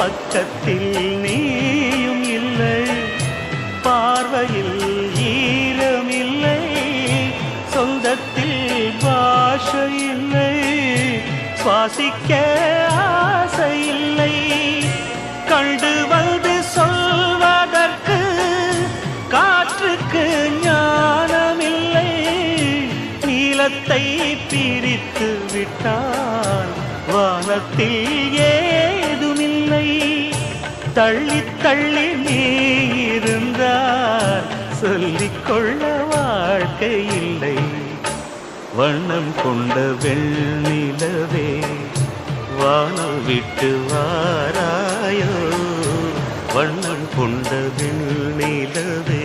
பக்கத்தில் நீயும் இல்லை, பார்வையில் ஈரமில்லை, சொந்தத்தில் பாஷை இல்லை, சுவாசிக்க ஆசை இல்லை, கண்டு வந்து சொல்வதற்கு காற்றுக்கு ஞானமில்லை, நீலத்தை பிரித்து விட்டால் வானத்தில் ஏதுமில்லை, தள்ளி தள்ளி நீ இருந்தால் சொல்லிக்கொள்ள வாழ்க்கை இல்லை, வண்ணம் கொண்ட வெண்ணிலவே வானம் விட்டு வாராயோ, வண்ணம் கொண்ட வெண்ணிலவே